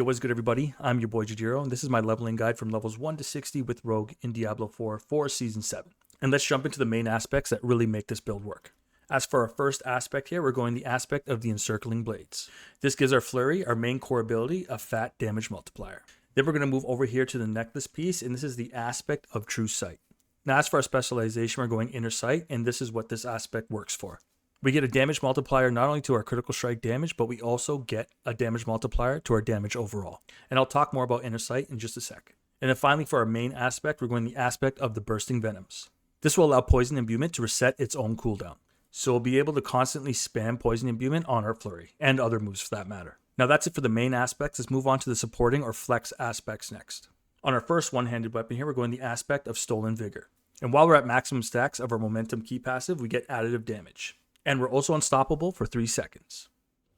Yo, what's good, everybody? I'm your boy Jajiro, and this is my leveling guide from levels 1 to 60 with Rogue in Diablo 4 for Season 7. And let's jump into the main aspects that really make this build work. As for our first aspect here, we're going the aspect of the Encircling Blades. This gives our Flurry, our main core ability, a fat damage multiplier. Then we're going to move over here to the necklace piece, and this is the aspect of True Sight. Now, as for our specialization, we're going Inner Sight, and this is what this aspect works for. We get a damage multiplier not only to our critical strike damage, but we also get a damage multiplier to our damage overall. And I'll talk more about Inner Sight in just a sec. And then finally, for our main aspect, we're going the aspect of the Bursting Venoms. This will allow Poison Imbuement to reset its own cooldown. So we'll be able to constantly spam Poison Imbuement on our Flurry, and other moves for that matter. Now that's it for the main aspects. Let's move on to the supporting or flex aspects next. On our first one-handed weapon here, we're going the aspect of Stolen Vigor. And while we're at maximum stacks of our Momentum key passive, we get additive damage. And we're also unstoppable for 3 seconds.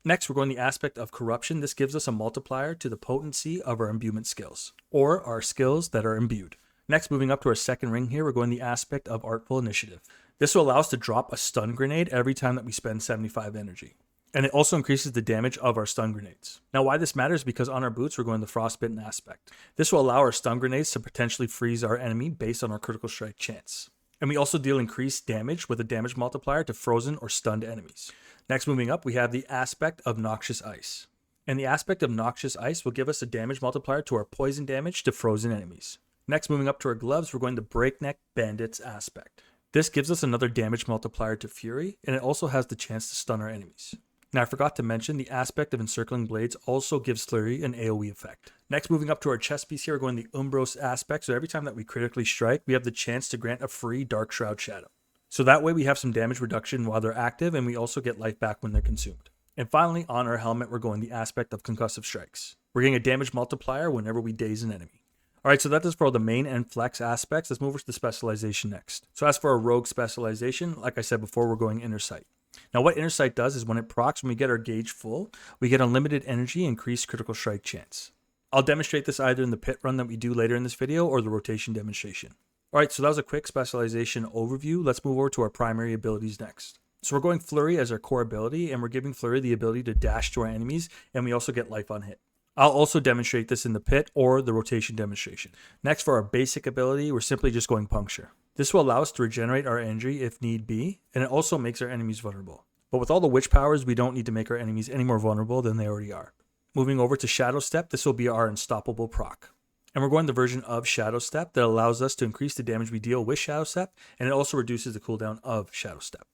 Next, we're going the aspect of Corruption. This gives us a multiplier to the potency of our imbuement skills, or our skills that are imbued. Next, moving up to our second ring here, we're going the aspect of Artful Initiative. This will allow us to drop a stun grenade every time that we spend 75 energy. And it also increases the damage of our stun grenades. Now, why this matters is because on our boots, we're going the Frostbitten aspect. This will allow our stun grenades to potentially freeze our enemy based on our critical strike chance. And we also deal increased damage with a damage multiplier to frozen or stunned enemies. Next, moving up, we have the aspect of Noxious Ice. And the aspect of Noxious Ice will give us a damage multiplier to our poison damage to frozen enemies. Next, moving up to our gloves, we're going the Breakneck Bandits aspect. This gives us another damage multiplier to Fury, and it also has the chance to stun our enemies. Now, I forgot to mention the aspect of Encircling Blades also gives Flurry an AoE effect. Next, moving up to our chest piece here, we're going the Umbros aspect. So every time that we critically strike, we have the chance to grant a free Dark Shroud Shadow. So that way we have some damage reduction while they're active, and we also get life back when they're consumed. And finally, on our helmet, we're going the aspect of Concussive Strikes. We're getting a damage multiplier whenever we daze an enemy. Alright, so that is for all the main and flex aspects. Let's move over to the specialization next. So as for our rogue specialization, like I said before, we're going Inner Sight. Now what Inner Sight does is when it procs, when we get our gauge full, we get unlimited energy and increased critical strike chance. I'll demonstrate this either in the pit run that we do later in this video or the rotation demonstration. Alright, so that was a quick specialization overview. Let's move over to our primary abilities next. So we're going Flurry as our core ability, and we're giving Flurry the ability to dash to our enemies, and we also get life on hit. I'll also demonstrate this in the pit or the rotation demonstration. Next, for our basic ability, we're simply just going Puncture. This will allow us to regenerate our energy if need be, and it also makes our enemies vulnerable. But with all the witch powers, we don't need to make our enemies any more vulnerable than they already are. Moving over to Shadow Step, this will be our unstoppable proc. And we're going the version of Shadow Step that allows us to increase the damage we deal with Shadow Step, and it also reduces the cooldown of Shadow Step.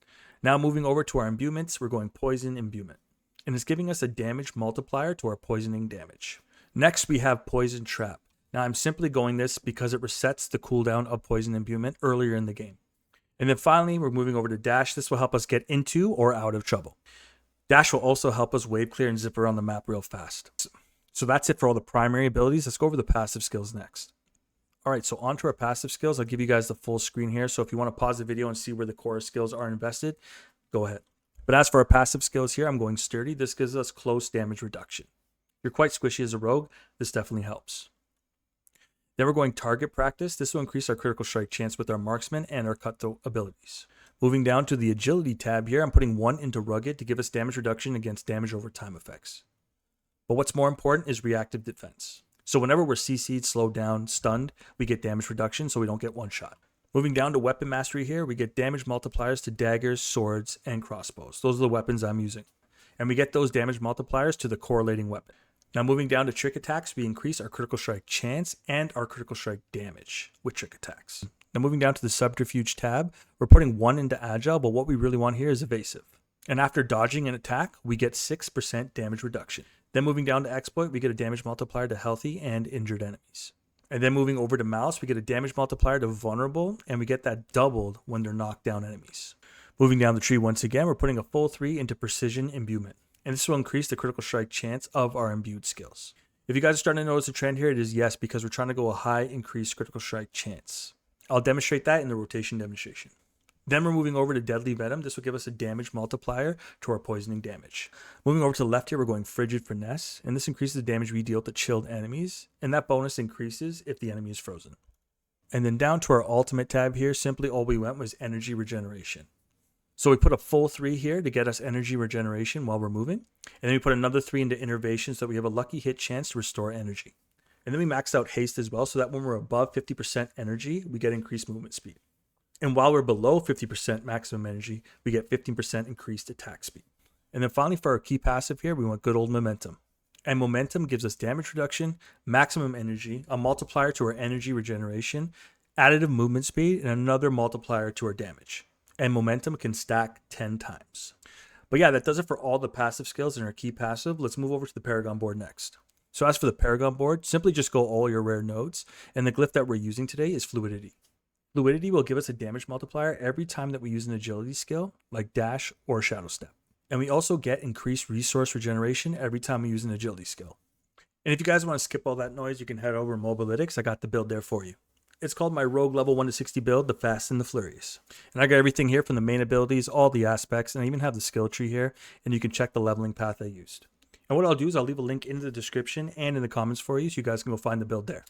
Now moving over to our imbuements, we're going Poison Imbuement. And it's giving us a damage multiplier to our poisoning damage. Next, we have Poison Trap. Now, I'm simply going this because it resets the cooldown of Poison Imbuement earlier in the game. And then finally, we're moving over to Dash. This will help us get into or out of trouble. Dash will also help us wave clear and zip around the map real fast. So that's it for all the primary abilities. Let's go over the passive skills next. Alright, so on to our passive skills. I'll give you guys the full screen here. So if you want to pause the video and see where the core skills are invested, go ahead. But as for our passive skills here, I'm going Sturdy. This gives us close damage reduction. You're quite squishy as a rogue. This definitely helps. Then we're going Target Practice. This will increase our critical strike chance with our Marksman and our Cutthroat abilities. Moving down to the Agility tab here, I'm putting 1 into Rugged to give us damage reduction against damage over time effects. But what's more important is Reactive Defense. So whenever we're CC'd, slowed down, stunned, we get damage reduction so we don't get one shot. Moving down to Weapon Mastery here, we get damage multipliers to daggers, swords, and crossbows. Those are the weapons I'm using. And we get those damage multipliers to the correlating weapon. Now moving down to Trick Attacks, we increase our critical strike chance and our critical strike damage with Trick Attacks. Now moving down to the Subterfuge tab, we're putting 1 into Agile, but what we really want here is Evasive. And after dodging an attack, we get 6% damage reduction. Then moving down to Exploit, we get a damage multiplier to healthy and injured enemies. And then moving over to Malice, we get a damage multiplier to vulnerable, and we get that doubled when they're knocked down enemies. Moving down the tree once again, we're putting a full 3 into Precision Imbuement. And this will increase the critical strike chance of our imbued skills. If you guys are starting to notice a trend here, it is yes, because we're trying to go a high increased critical strike chance. I'll demonstrate that in the rotation demonstration. Then we're moving over to Deadly Venom. This will give us a damage multiplier to our poisoning damage. Moving over to the left here, we're going Frigid Finesse, and this increases the damage we deal to chilled enemies, and that bonus increases if the enemy is frozen. And then down to our ultimate tab here, simply all we went was Energy Regeneration. So we put a full 3 here to get us energy regeneration while we're moving. And then we put another 3 into innervation so that we have a lucky hit chance to restore energy. And then we maxed out haste as well so that when we're above 50% energy, we get increased movement speed. And while we're below 50% maximum energy, we get 15% increased attack speed. And then finally for our key passive here, we want good old momentum. And momentum gives us damage reduction, maximum energy, a multiplier to our energy regeneration, additive movement speed, and another multiplier to our damage. And momentum can stack 10 times. But yeah, that does it for all the passive skills in our key passive. Let's move over to the Paragon board next. So as for the Paragon board, simply just go all your rare nodes, and the glyph that we're using today is Fluidity. Fluidity will give us a damage multiplier every time that we use an agility skill, like dash or shadow step. And we also get increased resource regeneration every time we use an agility skill. And if you guys want to skip all that noise, you can head over to Mobalytics. I got the build there for you. It's called my Rogue level 1 to 60 build, the Fast and the Flurries. And I got everything here from the main abilities, all the aspects, and I even have the skill tree here, and you can check the leveling path I used. And what I'll do is I'll leave a link in the description and in the comments for you so you guys can go find the build there.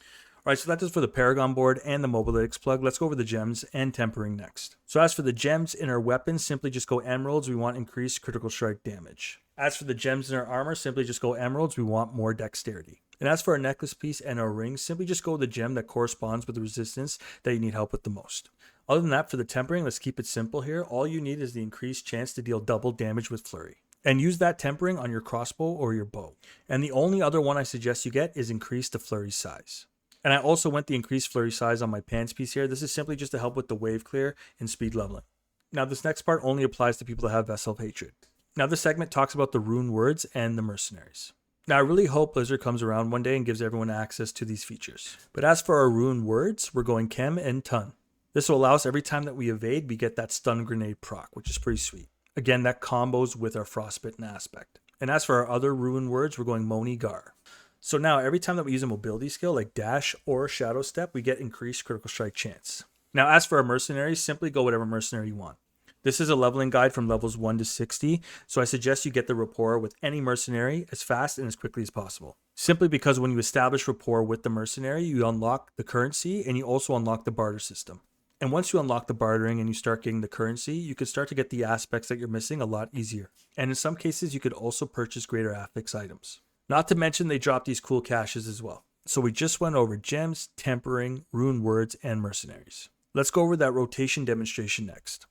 All right, so that does for the Paragon board and the Mobalytics plug. Let's go over the gems and tempering next. So as for the gems in our weapons, simply just go emeralds. We want increased critical strike damage. As for the gems in our armor, simply just go emeralds. We want more dexterity. And as for our necklace piece and our rings, simply just go with the gem that corresponds with the resistance that you need help with the most. Other than that, for the tempering, let's keep it simple here. All you need is the increased chance to deal double damage with Flurry. And use that tempering on your crossbow or your bow. And the only other one I suggest you get is increase the Flurry size. And I also went the increased Flurry size on my pants piece here. This is simply just to help with the wave clear and speed leveling. Now this next part only applies to people that have Vessel of Hatred. Now this segment talks about the rune words and the mercenaries. Now I really hope Blizzard comes around one day and gives everyone access to these features. But as for our rune words, we're going Chem and Ton. This will allow us every time that we evade, we get that stun grenade proc, which is pretty sweet. Again, that combos with our frostbitten aspect. And as for our other rune words, we're going Moni Gar. So now every time that we use a mobility skill like dash or shadow step, we get increased critical strike chance. Now as for our mercenaries, simply go whatever mercenary you want. This is a leveling guide from levels 1 to 60, so I suggest you get the rapport with any mercenary as fast and as quickly as possible. Simply because when you establish rapport with the mercenary, you unlock the currency and you also unlock the barter system. And once you unlock the bartering and you start getting the currency, you can start to get the aspects that you're missing a lot easier. And in some cases, you could also purchase greater affix items. Not to mention they drop these cool caches as well. So we just went over gems, tempering, rune words, and mercenaries. Let's go over that rotation demonstration next.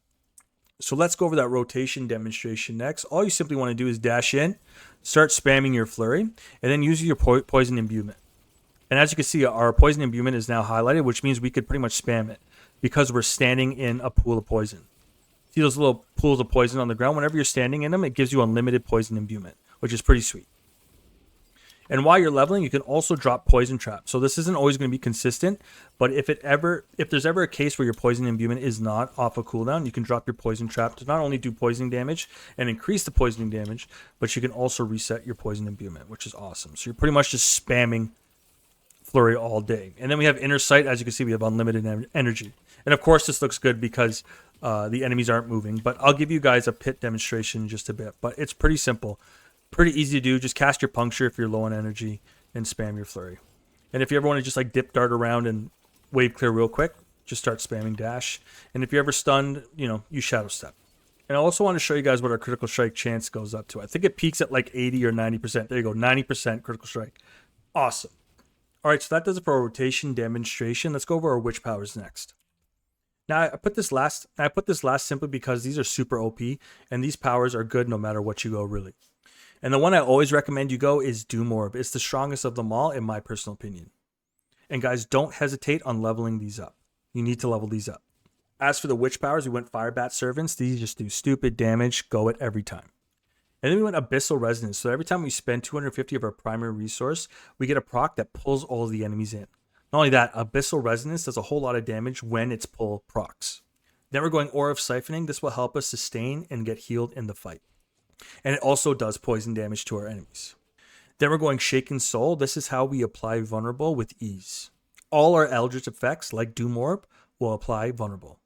All you simply want to do is dash in, start spamming your Flurry, and then use your Poison Imbuement. And as you can see, our Poison Imbuement is now highlighted, which means we could pretty much spam it because we're standing in a pool of poison. See those little pools of poison on the ground? Whenever you're standing in them, it gives you unlimited Poison Imbuement, which is pretty sweet. And while you're leveling, you can also drop Poison Trap. So this isn't always going to be consistent, but if there's ever a case where your Poison Imbuement is not off a cooldown, you can drop your Poison Trap to not only do poisoning damage and increase the poisoning damage, but you can also reset your Poison Imbuement, which is awesome. So you're pretty much just spamming Flurry all day. And then we have Inner Sight. As you can see, we have unlimited energy. And of course, this looks good because the enemies aren't moving, but I'll give you guys a pit demonstration in just a bit. But it's pretty simple. Pretty easy to do. Just cast your Puncture if you're low on energy and spam your Flurry. And if you ever want to just like dip dart around and wave clear real quick, just start spamming dash. And if you're ever stunned, use shadow step. And I also want to show you guys what our critical strike chance goes up to. I think it peaks at like 80 or 90%. There you go, 90% critical strike. Awesome. All right, so that does it for our rotation demonstration. Let's go over our witch powers next. Now I put this last simply because these are super OP and these powers are good no matter what you go really. And the one I always recommend you go is Doom Orb. It's the strongest of them all in my personal opinion. And guys, don't hesitate on leveling these up. You need to level these up. As for the witch powers, we went Firebat Servants. These just do stupid damage. Go it every time. And then we went Abyssal Resonance. So every time we spend 250 of our primary resource, we get a proc that pulls all of the enemies in. Not only that, Abyssal Resonance does a whole lot of damage when its pull procs. Then we're going Aura of Siphoning. This will help us sustain and get healed in the fight. And it also does poison damage to our enemies. Then we're going Shaken Soul. This is how we apply Vulnerable with ease. All our Eldritch effects, like Doom Orb, will apply Vulnerable.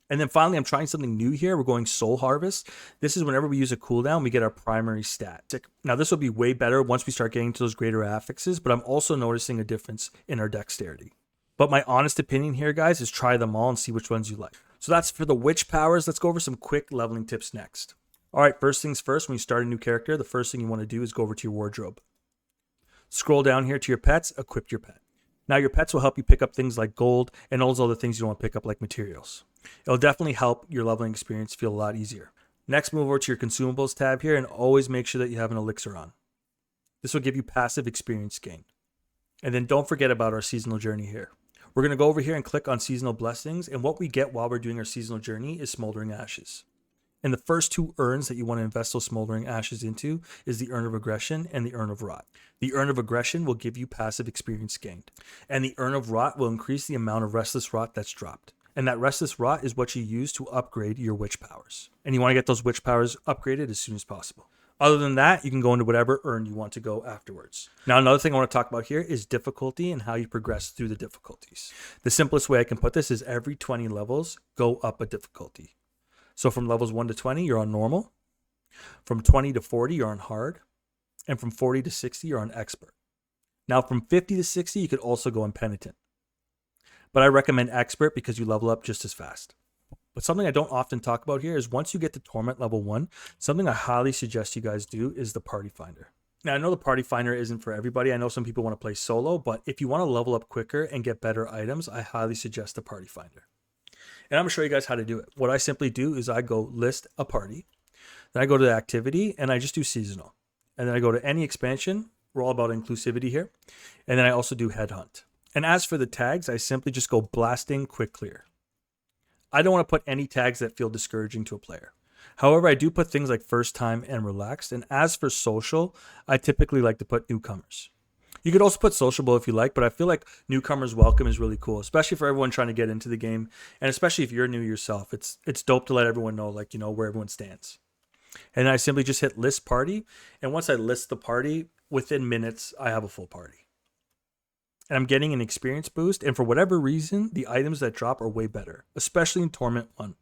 And then finally, I'm trying something new here. We're going Soul Harvest. This is whenever we use a cooldown, we get our primary stat. Now, this will be way better once we start getting to those greater affixes, but I'm also noticing a difference in our dexterity. But my honest opinion here, guys, is try them all and see which ones you like. So that's for the witch powers. Let's go over some quick leveling tips next. All right, first things first, when you start a new character, the first thing you want to do is go over to your wardrobe. Scroll down here to your pets, equip your pet. Now your pets will help you pick up things like gold and all those other things you don't want to pick up like materials. It'll definitely help your leveling experience feel a lot easier. Next, move over to your consumables tab here and always make sure that you have an elixir on. This will give you passive experience gain. And then don't forget about our seasonal journey here. We're going to go over here and click on seasonal blessings, and what we get while we're doing our seasonal journey is smoldering ashes. And the first 2 urns that you want to invest those smoldering ashes into is the Urn of Aggression and the Urn of Rot. The Urn of Aggression will give you passive experience gained, and the Urn of Rot will increase the amount of Restless Rot that's dropped. And that Restless Rot is what you use to upgrade your witch powers. And you want to get those witch powers upgraded as soon as possible. Other than that, you can go into whatever urn you want to go afterwards. Now, another thing I want to talk about here is difficulty and how you progress through the difficulties. The simplest way I can put this is every 20 levels, go up a difficulty. So from levels 1 to 20, you're on normal. From 20 to 40, you're on hard. And from 40 to 60, you're on expert. Now, from 50 to 60, you could also go on penitent. But I recommend expert because you level up just as fast. But something I don't often talk about here is once you get to Torment level 1, something I highly suggest you guys do is the Party Finder. Now, I know the Party Finder isn't for everybody. I know some people want to play solo, but if you want to level up quicker and get better items, I highly suggest the Party Finder. And I'm going to show you guys how to do it. What I simply do is I go list a party, then I go to the activity, and I just do seasonal. And then I go to any expansion. We're all about inclusivity here. And then I also do headhunt. And as for the tags, I simply just go blasting quick clear. I don't want to put any tags that feel discouraging to a player. However, I do put things like first time and relaxed. And as for social, I typically like to put newcomers. You could also put sociable if you like, but I feel like newcomers welcome is really cool, especially for everyone trying to get into the game. And especially if you're new yourself, it's dope to let everyone know, like, you know, where everyone stands. And then I simply just hit list party. And once I list the party, within minutes, I have a full party. And I'm getting an experience boost, and for whatever reason, the items that drop are way better, especially in Torment 1.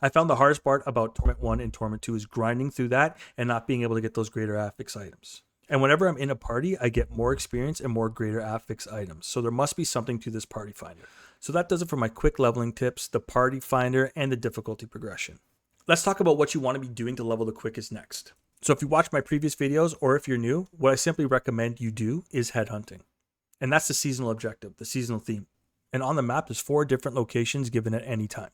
I found the hardest part about Torment 1 and Torment 2 is grinding through that and not being able to get those greater affix items. And whenever I'm in a party, I get more experience and more greater affix items, so there must be something to this Party Finder. So that does it for my quick leveling tips, the Party Finder, and the difficulty progression. Let's talk about what you want to be doing to level the quickest next. So if you watched my previous videos, or if you're new, what I simply recommend you do is headhunting. And that's the seasonal objective, the seasonal theme. And on the map, there's 4 different locations given at any time.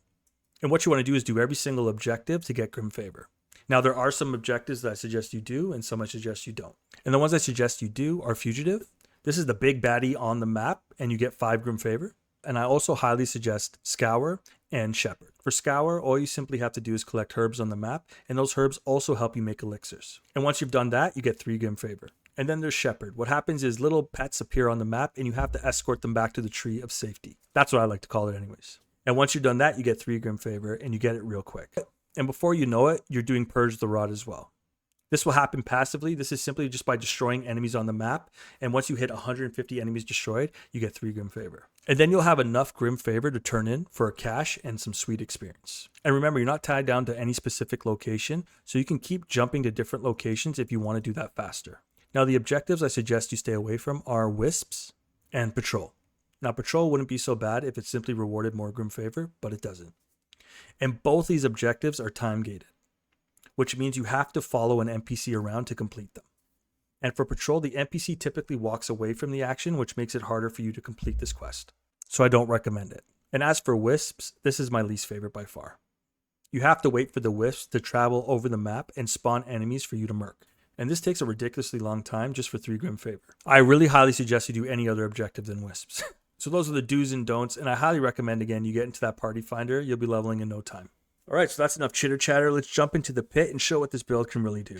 And what you want to do is do every single objective to get Grim Favor. Now, there are some objectives that I suggest you do, and some I suggest you don't. And the ones I suggest you do are Fugitive. This is the big baddie on the map, and you get 5 Grim Favor. And I also highly suggest Scour and Shepherd. For Scour, all you simply have to do is collect herbs on the map, and those herbs also help you make elixirs. And once you've done that, you get 3 Grim Favor. And then there's Shepherd. What happens is little pets appear on the map, and you have to escort them back to the tree of safety. That's what I like to call it anyways. And once you've done that, you get 3 Grim Favor, and you get it real quick. And before you know it, you're doing Purge the Rod as well. This will happen passively. This is simply just by destroying enemies on the map. And once you hit 150 enemies destroyed, you get 3 Grim Favor. And then you'll have enough Grim Favor to turn in for a cash and some sweet experience. And remember, you're not tied down to any specific location, so you can keep jumping to different locations if you want to do that faster. Now, the objectives I suggest you stay away from are Wisps and Patrol. Now, Patrol wouldn't be so bad if it simply rewarded more Grim Favor, but it doesn't. And both these objectives are time-gated, which means you have to follow an NPC around to complete them. And for Patrol, the NPC typically walks away from the action, which makes it harder for you to complete this quest. So I don't recommend it. And as for Wisps, this is my least favorite by far. You have to wait for the Wisps to travel over the map and spawn enemies for you to merc. And this takes a ridiculously long time just for 3 Grim Favor. I really highly suggest you do any other objective than Wisps. So those are the do's and don'ts, and I highly recommend, again, you get into that Party Finder, you'll be leveling in no time. Alright, so that's enough chitter chatter. Let's jump into the pit and show what this build can really do.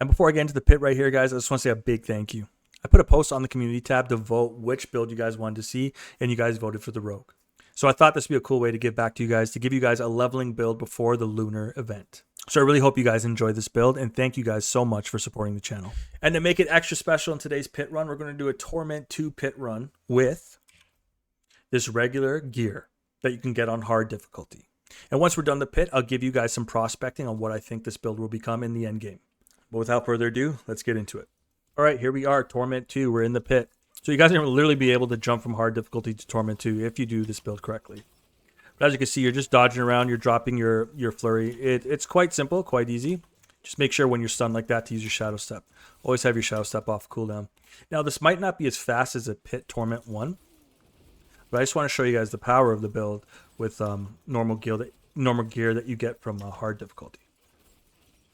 And before I get into the pit right here, guys, I just want to say a big thank you. I put a post on the community tab to vote which build you guys wanted to see, and you guys voted for the Rogue. So I thought this would be a cool way to give back to you guys, to give you guys a leveling build before the Lunar event. So I really hope you guys enjoy this build, and thank you guys so much for supporting the channel. And to make it extra special in today's pit run, we're going to do a Torment 2 pit run with this regular gear that you can get on hard difficulty. And once we're done the pit, I'll give you guys some prospecting on what I think this build will become in the end game. But without further ado, let's get into it. All right, here we are, Torment 2. We're in the pit. So you guys are going to literally be able to jump from hard difficulty to Torment 2 if you do this build correctly. But as you can see, you're just dodging around. You're dropping your flurry. It's quite simple, quite easy. Just make sure when you're stunned like that to use your shadow step. Always have your shadow step off cooldown. Now this might not be as fast as a Pit Torment 1, but I just want to show you guys the power of the build with normal gear that you get from hard difficulty.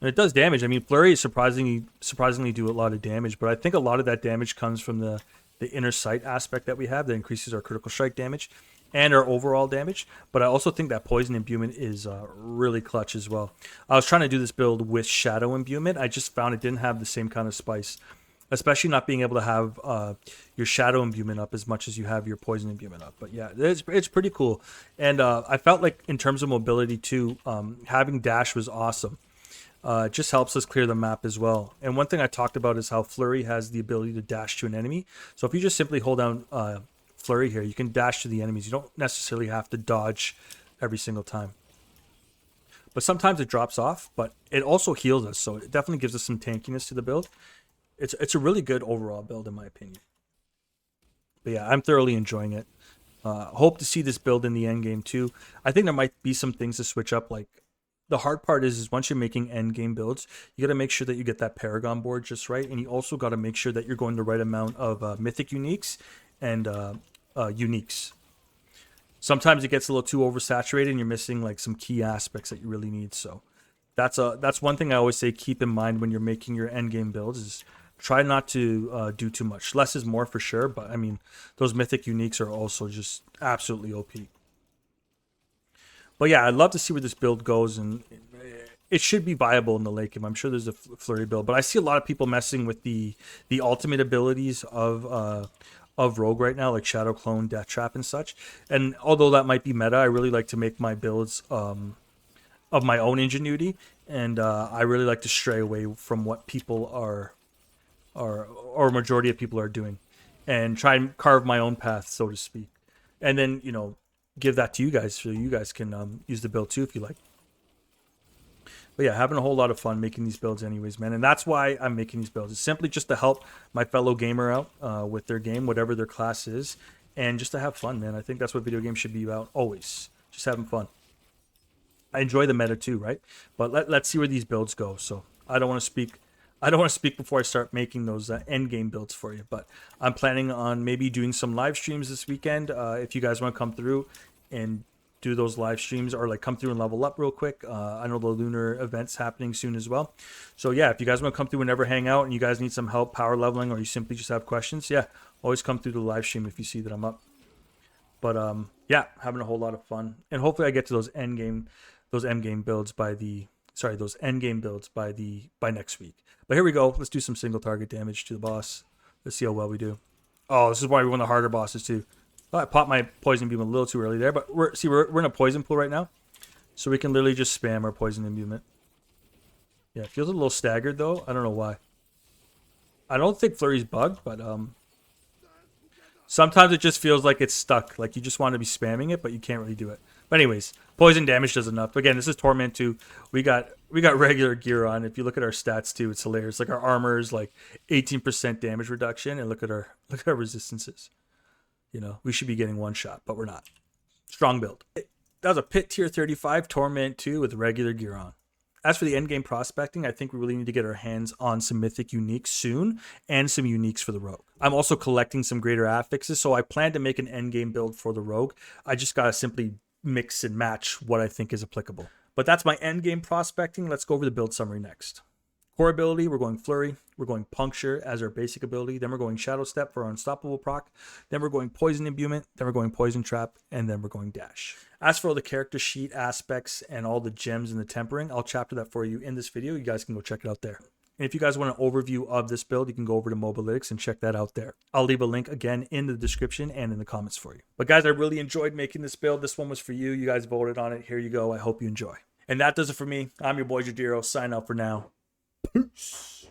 And it does damage. I mean, Flurry surprisingly do a lot of damage, but I think a lot of that damage comes from the inner sight aspect that we have that increases our critical strike damage and our overall damage. But I also think that Poison Imbuement is really clutch as well. I was trying to do this build with Shadow Imbuement. I just found it didn't have the same kind of spice, especially not being able to have your Shadow Imbuement up as much as you have your Poison Imbuement up. But yeah, it's pretty cool. And I felt like in terms of mobility too, having dash was awesome. It just helps us clear the map as well. And one thing I talked about is how Flurry has the ability to dash to an enemy. So if you just simply hold down Flurry here, you can dash to the enemies. You don't necessarily have to dodge every single time. But sometimes it drops off, but it also heals us. So it definitely gives us some tankiness to the build. It's a really good overall build in my opinion. But yeah, I'm thoroughly enjoying it. Hope to see this build in the end game too. I think there might be some things to switch up, like the hard part is once you're making end game builds, you got to make sure that you get that Paragon board just right, and you also got to make sure that you're going the right amount of mythic uniques and uniques. Sometimes it gets a little too oversaturated, and you're missing like some key aspects that you really need. So that's one thing I always say keep in mind when you're making your end game builds is try not to do too much. Less is more for sure, but I mean those mythic uniques are also just absolutely OP. But yeah, I'd love to see where this build goes, and it should be viable in the late game. I'm sure there's a Flurry build, but I see a lot of people messing with the ultimate abilities of Rogue right now, like Shadow Clone, Death Trap, and such. And although that might be meta, I really like to make my builds of my own ingenuity, and I really like to stray away from what people or majority of people are doing, and try and carve my own path, so to speak. And then give that to you guys so you guys can use the build too if you like. But yeah, having a whole lot of fun making these builds anyways, man. And that's why I'm making these builds. It's simply just to help my fellow gamer out with their game, whatever their class is, and just to have fun, man. I think that's what video games should be about always. Just having fun. I enjoy the meta too, right? But let's see where these builds go. So I don't want to speak before I start making those end game builds for you, but I'm planning on maybe doing some live streams this weekend. If you guys want to come through and do those live streams, or like come through and level up real quick. I know the lunar event's happening soon as well. So yeah, if you guys want to come through and never hang out and you guys need some help power leveling, or you simply just have questions, yeah, always come through the live stream if you see that I'm up. But yeah, having a whole lot of fun, and hopefully I get to those end game builds by next week. But here we go. Let's do some single target damage to the boss. Let's see how well we do. Oh, this is why we're one of the harder bosses too. Oh, I popped my poison beam a little too early there, but we're in a poison pool right now, so we can literally just spam our poison imbuement. Yeah, it feels a little staggered though. I don't know why. I don't think Flurry's bugged, but sometimes it just feels like it's stuck. Like you just want to be spamming it, but you can't really do it. But anyways, poison damage does enough. Again, this is Torment 2. We got regular gear on. If you look at our stats too, it's hilarious. Like our armor is like 18% damage reduction, and look at our resistances. We should be getting one shot, but we're not. Strong build. That was a Pit tier 35 Torment 2 with regular gear on. As for the endgame prospecting, I think we really need to get our hands on some mythic uniques soon, and some uniques for the rogue. I'm also collecting some greater affixes, so I plan to make an endgame build for the rogue. I just gotta simply mix and match what I think is applicable. But that's my endgame prospecting. Let's go over the build summary next. Core ability, we're going Flurry. We're going Puncture as our basic ability. Then we're going Shadow Step for our Unstoppable proc. Then we're going Poison Imbuement. Then we're going Poison Trap. And then we're going Dash. As for all the character sheet aspects and all the gems and the tempering, I'll chapter that for you in this video. You guys can go check it out there. And if you guys want an overview of this build, you can go over to Mobalytics and check that out there. I'll leave a link again in the description and in the comments for you. But guys, I really enjoyed making this build. This one was for you. You guys voted on it. Here you go. I hope you enjoy. And that does it for me. I'm your boy Jadiro. Sign out for now. Peace.